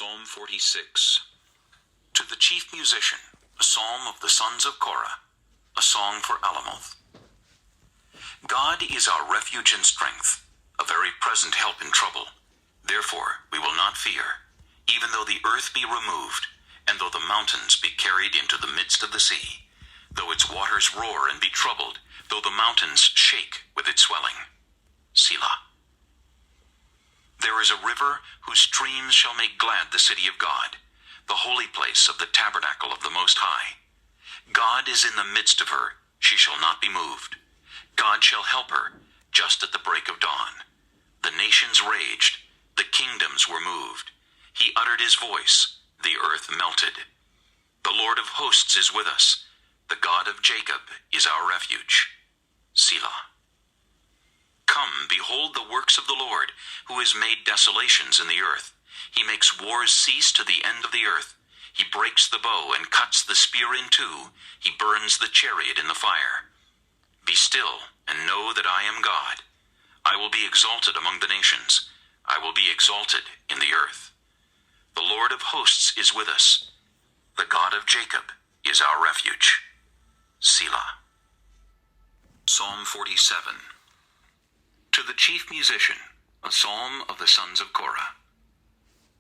Psalm 46. To the chief musician, a psalm of the sons of Korah, a song for Alamoth. God is our refuge and strength, a very present help in trouble. Therefore we will not fear, even though the earth be removed, and though the mountains be carried into the midst of the sea, though its waters roar and be troubled, though the mountains shake with its swelling. Selah. There is a river whose streams shall make glad the city of God, the holy place of the tabernacle of the Most High. God is in the midst of her, she shall not be moved. God shall help her, just at the break of dawn. The nations raged, the kingdoms were moved. He uttered his voice, the earth melted. The Lord of hosts is with us, the God of Jacob is our refuge. Selah. Come, behold the works of the Lord, who has made desolations in the earth. He makes wars cease to the end of the earth. He breaks the bow and cuts the spear in two. He burns the chariot in the fire. Be still and know that I am God. I will be exalted among the nations. I will be exalted in the earth. The Lord of hosts is with us. The God of Jacob is our refuge. Selah. Psalm 47. To the chief musician, a psalm of the sons of Korah.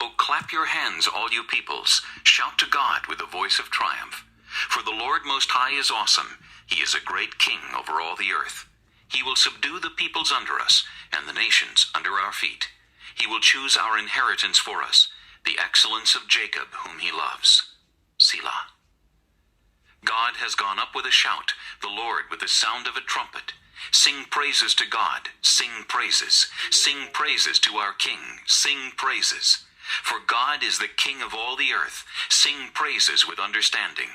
O clap your hands, all you peoples. Shout to God with a voice of triumph. For the Lord Most High is awesome. He is a great king over all the earth. He will subdue the peoples under us, and the nations under our feet. He will choose our inheritance for us, the excellence of Jacob whom he loves. Selah. God has gone up with a shout, the Lord with the sound of a trumpet. Sing praises to God, sing praises to our King, sing praises. For God is the King of all the earth, sing praises with understanding.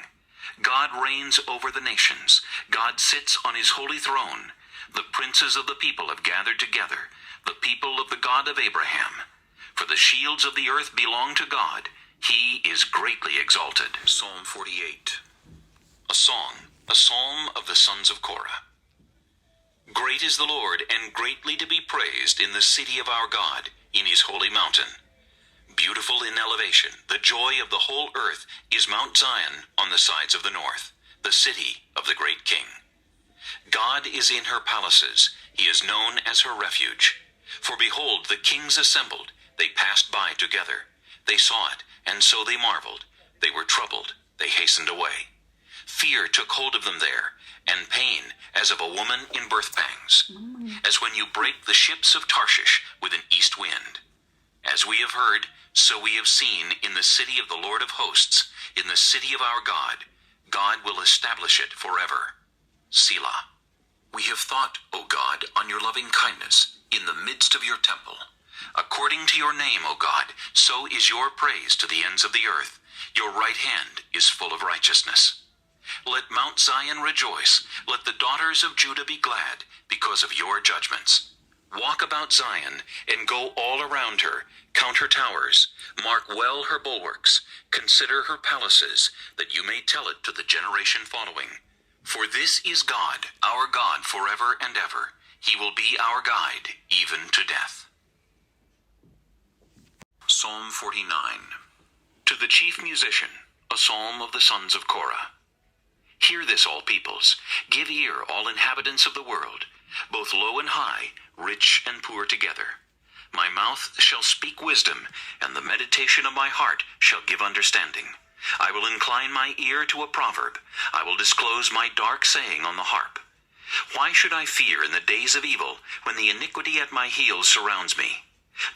God reigns over the nations, God sits on his holy throne. The princes of the people have gathered together, the people of the God of Abraham. For the shields of the earth belong to God, he is greatly exalted. Psalm 48. A psalm of the sons of Korah. Great is the Lord, and greatly to be praised in the city of our God, in his holy mountain. Beautiful in elevation, the joy of the whole earth is Mount Zion on the sides of the north, the city of the great King. God is in her palaces, he is known as her refuge. For behold, the kings assembled, they passed by together. They saw it, and so they marveled. They were troubled, they hastened away. Fear took hold of them there, and pain as of a woman in birth pangs, as when you break the ships of Tarshish with an east wind. As we have heard, so we have seen in the city of the Lord of hosts, in the city of our God. God will establish it forever. Selah. We have thought, O God, on your loving kindness in the midst of your temple. According to your name, O God, so is your praise to the ends of the earth. Your right hand is full of righteousness. Let Mount Zion rejoice, let the daughters of Judah be glad, because of your judgments. Walk about Zion, and go all around her, count her towers, mark well her bulwarks, consider her palaces, that you may tell it to the generation following. For this is God, our God forever and ever. He will be our guide, even to death. Psalm 49. To the chief musician, a psalm of the sons of Korah. Hear this, all peoples. Give ear, all inhabitants of the world, both low and high, rich and poor together. My mouth shall speak wisdom, and the meditation of my heart shall give understanding. I will incline my ear to a proverb. I will disclose my dark saying on the harp. Why should I fear in the days of evil, when the iniquity at my heels surrounds me?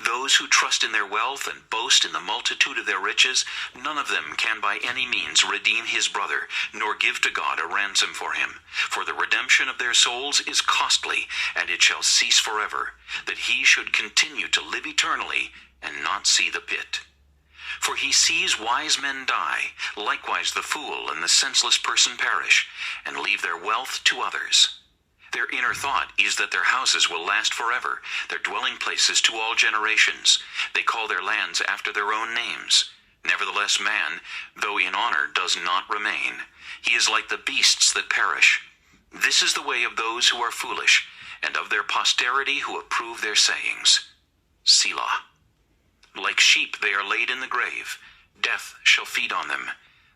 Those who trust in their wealth and boast in the multitude of their riches, none of them can by any means redeem his brother, nor give to God a ransom for him. For the redemption of their souls is costly, and it shall cease forever, that he should continue to live eternally, and not see the pit. For he sees wise men die, likewise the fool and the senseless person perish, and leave their wealth to others. Their inner thought is that their houses will last forever, their dwelling places to all generations. They call their lands after their own names. Nevertheless, man, though in honor, does not remain. He is like the beasts that perish. This is the way of those who are foolish, and of their posterity who approve their sayings. Selah. Like sheep they are laid in the grave. Death shall feed on them.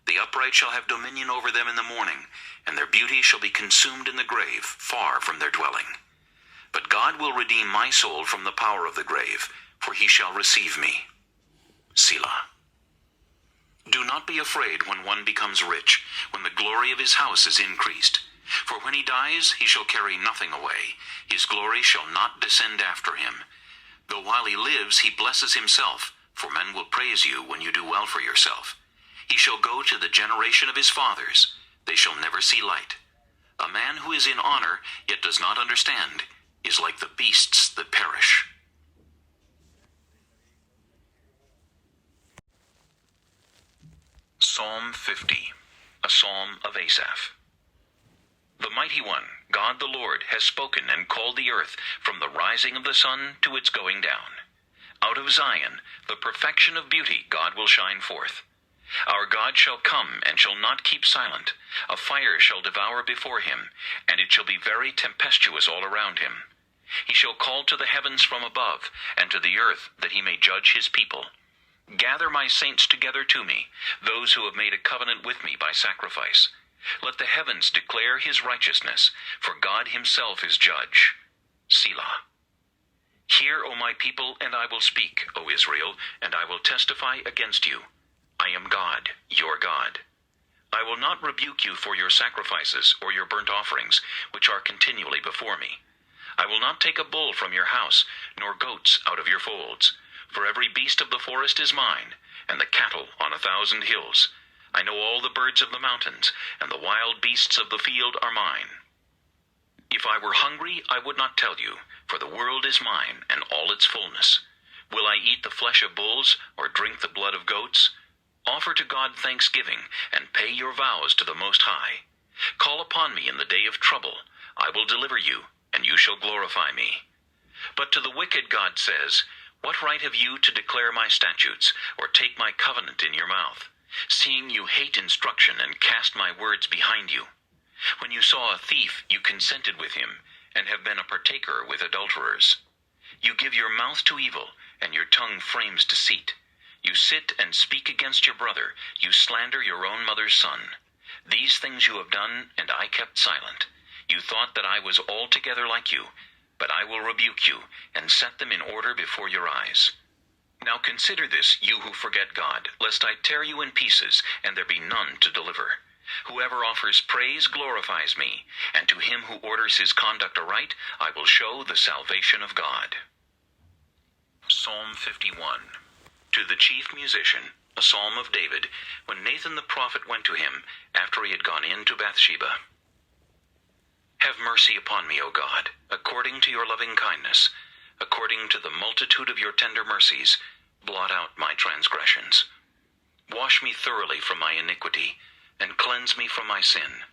The upright shall have dominion over them in the morning, and their beauty shall be consumed in the grave, far from their dwelling. But God will redeem my soul from the power of the grave, for he shall receive me. Selah. Do not be afraid when one becomes rich, when the glory of his house is increased. For when he dies, he shall carry nothing away. His glory shall not descend after him. Though while he lives, he blesses himself, for men will praise you when you do well for yourself. He shall go to the generation of his fathers. They shall never see light. A man who is in honor, yet does not understand, is like the beasts that perish. Psalm 50, a psalm of Asaph. The Mighty One, God the Lord, has spoken and called the earth from the rising of the sun to its going down. Out of Zion, the perfection of beauty, God will shine forth. Our God shall come and shall not keep silent. A fire shall devour before him, and it shall be very tempestuous all around him. He shall call to the heavens from above, and to the earth, that he may judge his people. Gather my saints together to me, those who have made a covenant with me by sacrifice. Let the heavens declare his righteousness, for God himself is judge. Selah. Hear, O my people, and I will speak, O Israel, and I will testify against you. I am God, your God. I will not rebuke you for your sacrifices or your burnt offerings, which are continually before me. I will not take a bull from your house, nor goats out of your folds. For every beast of the forest is mine, and the cattle on 1,000 hills. I know all the birds of the mountains, and the wild beasts of the field are mine. If I were hungry, I would not tell you, for the world is mine, and all its fullness. Will I eat the flesh of bulls, or drink the blood of goats? Offer to God thanksgiving, and pay your vows to the Most High. Call upon me in the day of trouble. I will deliver you, and you shall glorify me. But to the wicked God says, What right have you to declare my statutes, or take my covenant in your mouth, seeing you hate instruction and cast my words behind you? When you saw a thief, you consented with him, and have been a partaker with adulterers. You give your mouth to evil, and your tongue frames deceit. You sit and speak against your brother. You slander your own mother's son. These things you have done, and I kept silent. You thought that I was altogether like you, but I will rebuke you, and set them in order before your eyes. Now consider this, you who forget God, lest I tear you in pieces, and there be none to deliver. Whoever offers praise glorifies me, and to him who orders his conduct aright, I will show the salvation of God. Psalm 51. To the chief musician, a psalm of David, when Nathan the prophet went to him, after he had gone in to Bathsheba. Have mercy upon me, O God, according to your loving kindness, according to the multitude of your tender mercies, blot out my transgressions. Wash me thoroughly from my iniquity, and cleanse me from my sin.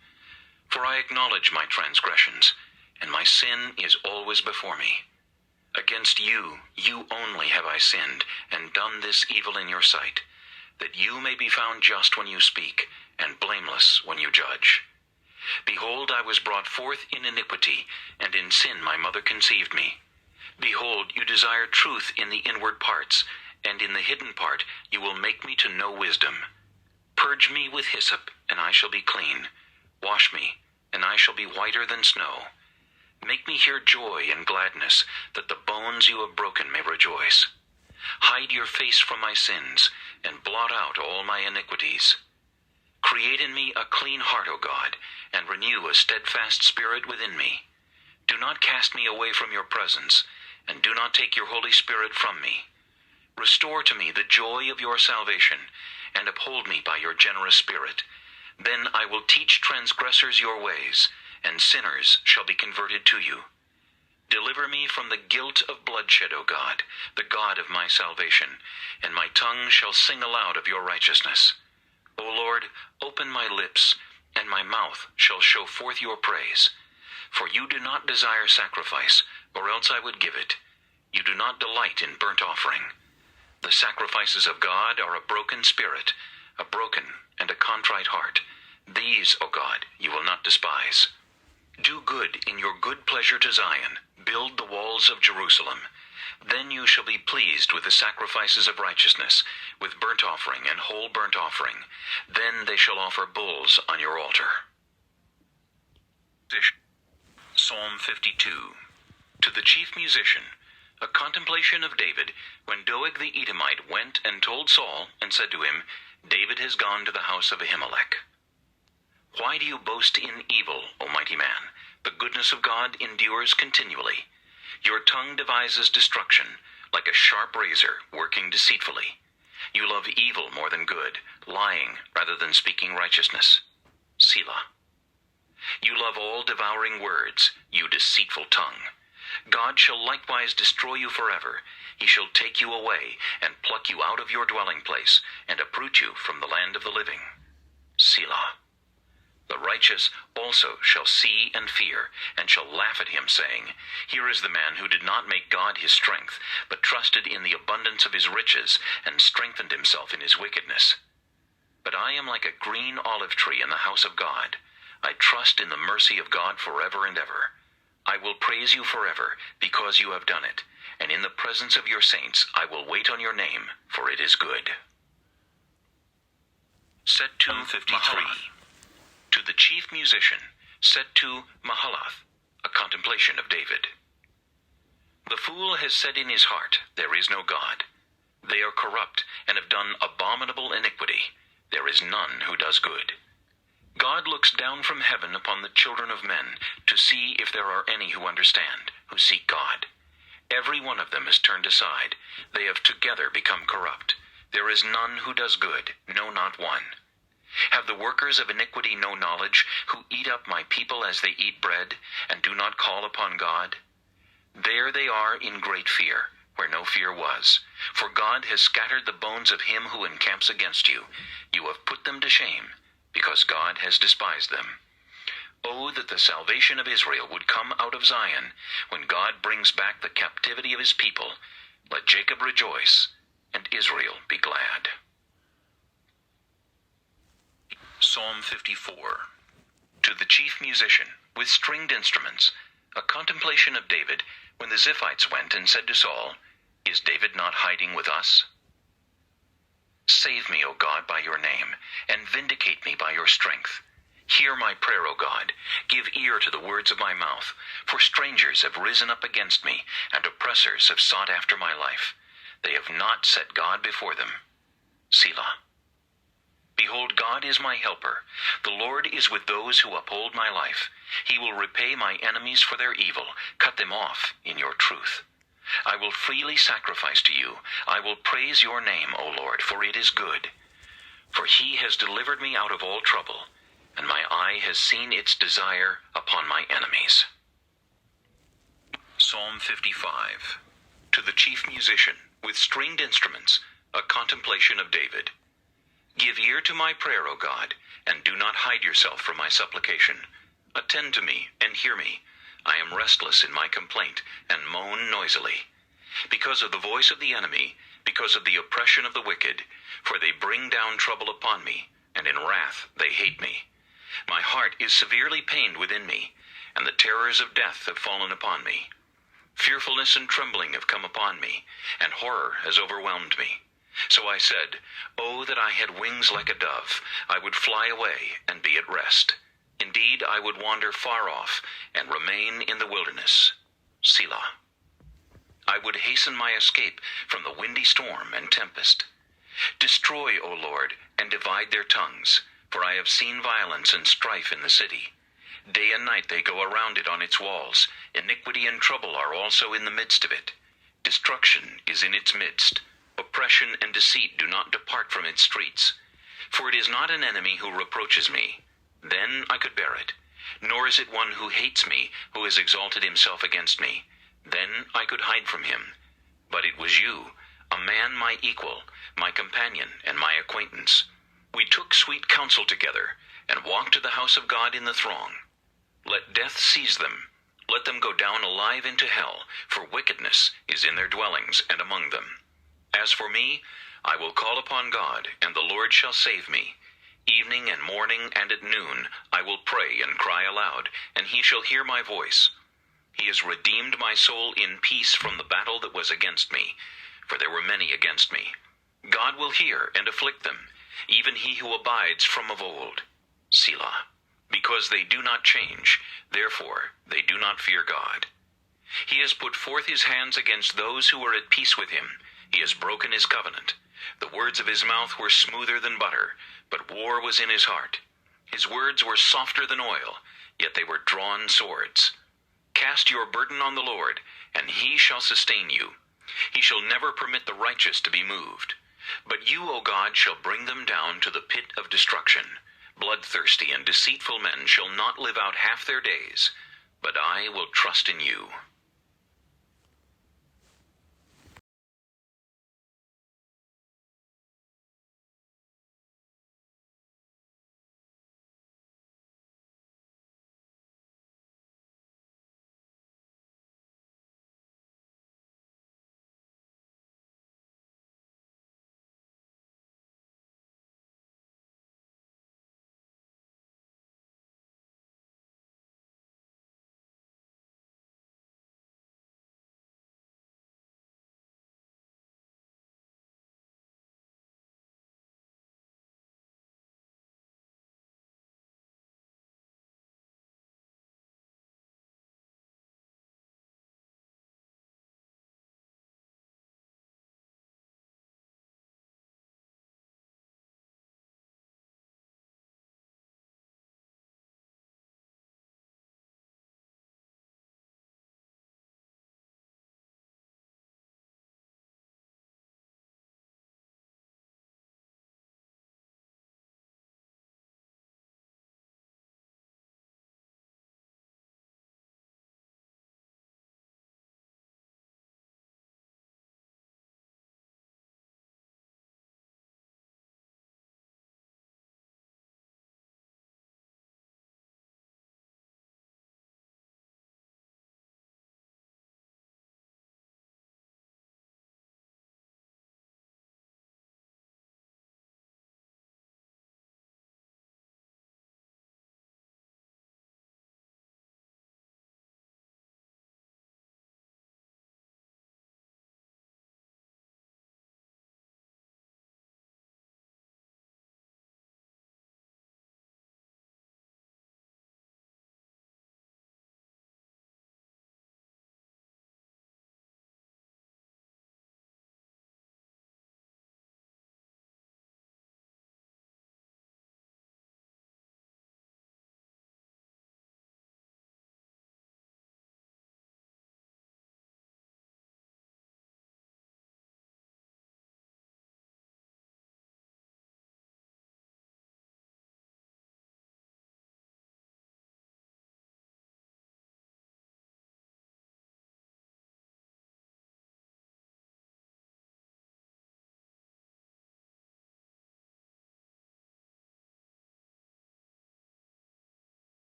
For I acknowledge my transgressions, and my sin is always before me. Against you, you only have I sinned, and done this evil in your sight, that you may be found just when you speak, and blameless when you judge. Behold, I was brought forth in iniquity, and in sin my mother conceived me. Behold, you desire truth in the inward parts, and in the hidden part you will make me to know wisdom. Purge me with hyssop, and I shall be clean. Wash me, and I shall be whiter than snow. Make me hear joy and gladness, that the bones you have broken may rejoice. Hide your face from my sins, and blot out all my iniquities. Create in me a clean heart, O God, and renew a steadfast spirit within me. Do not cast me away from your presence, and do not take your Holy Spirit from me. Restore to me the joy of your salvation, and uphold me by your generous spirit. Then I will teach transgressors your ways, and sinners shall be converted to you. Deliver me from the guilt of bloodshed, O God, the God of my salvation, and my tongue shall sing aloud of your righteousness. O Lord, open my lips, and my mouth shall show forth your praise. For you do not desire sacrifice, or else I would give it. You do not delight in burnt offering. The sacrifices of God are a broken spirit, a broken and a contrite heart. These, O God, you will not despise. Do good in your good pleasure to Zion. Build the walls of Jerusalem. Then you shall be pleased with the sacrifices of righteousness, with burnt offering and whole burnt offering. Then they shall offer bulls on your altar. Psalm 52. To the chief musician, a contemplation of David, when Doeg the Edomite went and told Saul, and said to him, David has gone to the house of Ahimelech. Why do you boast in evil, O mighty man? The goodness of God endures continually. Your tongue devises destruction, like a sharp razor, working deceitfully. You love evil more than good, lying rather than speaking righteousness. Selah. You love all devouring words, you deceitful tongue. God shall likewise destroy you forever. He shall take you away, and pluck you out of your dwelling place, and uproot you from the land of the living. Selah. The righteous also shall see and fear, and shall laugh at him, saying, Here is the man who did not make God his strength, but trusted in the abundance of his riches, and strengthened himself in his wickedness. But I am like a green olive tree in the house of God. I trust in the mercy of God forever and ever. I will praise you forever, because you have done it, and in the presence of your saints I will wait on your name, for it is good. Set to 53. To the chief musician, set to Mahalath, a contemplation of David. The fool has said in his heart, There is no God. They are corrupt, and have done abominable iniquity. There is none who does good. God looks down from heaven upon the children of men, to see if there are any who understand, who seek God. Every one of them is turned aside. They have together become corrupt. There is none who does good, no, not one. Have the workers of iniquity no knowledge, who eat up my people as they eat bread, and do not call upon God? There they are in great fear, where no fear was. For God has scattered the bones of him who encamps against you. You have put them to shame, because God has despised them. Oh, that the salvation of Israel would come out of Zion, when God brings back the captivity of his people. Let Jacob rejoice, and Israel be glad. Psalm 54. To the chief musician, with stringed instruments, a contemplation of David, when the Ziphites went and said to Saul, Is David not hiding with us? Save me, O God, by your name, and vindicate me by your strength. Hear my prayer, O God. Give ear to the words of my mouth. For strangers have risen up against me, and oppressors have sought after my life. They have not set God before them. Selah. Behold, God is my helper. The Lord is with those who uphold my life. He will repay my enemies for their evil, cut them off in your truth. I will freely sacrifice to you. I will praise your name, O Lord, for it is good. For he has delivered me out of all trouble, and my eye has seen its desire upon my enemies. Psalm 55. To the chief musician, with stringed instruments, a contemplation of David. Give ear to my prayer, O God, and do not hide yourself from my supplication. Attend to me, and hear me. I am restless in my complaint, and moan noisily. Because of the voice of the enemy, because of the oppression of the wicked, for they bring down trouble upon me, and in wrath they hate me. My heart is severely pained within me, and the terrors of death have fallen upon me. Fearfulness and trembling have come upon me, and horror has overwhelmed me. So I said, Oh, that I had wings like a dove! I would fly away and be at rest. Indeed, I would wander far off and remain in the wilderness. Selah. I would hasten my escape from the windy storm and tempest. Destroy, O Lord, and divide their tongues, for I have seen violence and strife in the city. Day and night they go around it on its walls. Iniquity and trouble are also in the midst of it. Destruction is in its midst. Oppression and deceit do not depart from its streets. For it is not an enemy who reproaches me. Then I could bear it. Nor is it one who hates me, who has exalted himself against me. Then I could hide from him. But it was you, a man my equal, my companion, and my acquaintance. We took sweet counsel together, and walked to the house of God in the throng. Let death seize them. Let them go down alive into hell, for wickedness is in their dwellings and among them. As for me, I will call upon God, and the Lord shall save me. Evening and morning and at noon I will pray and cry aloud, and he shall hear my voice. He has redeemed my soul in peace from the battle that was against me, for there were many against me. God will hear and afflict them, even he who abides from of old. Selah. Because they do not change, therefore they do not fear God. He has put forth his hands against those who were at peace with him. He has broken his covenant. The words of his mouth were smoother than butter, but war was in his heart. His words were softer than oil, yet they were drawn swords. Cast your burden on the Lord, and he shall sustain you. He shall never permit the righteous to be moved. But you, O God, shall bring them down to the pit of destruction. Bloodthirsty and deceitful men shall not live out half their days, but I will trust in you.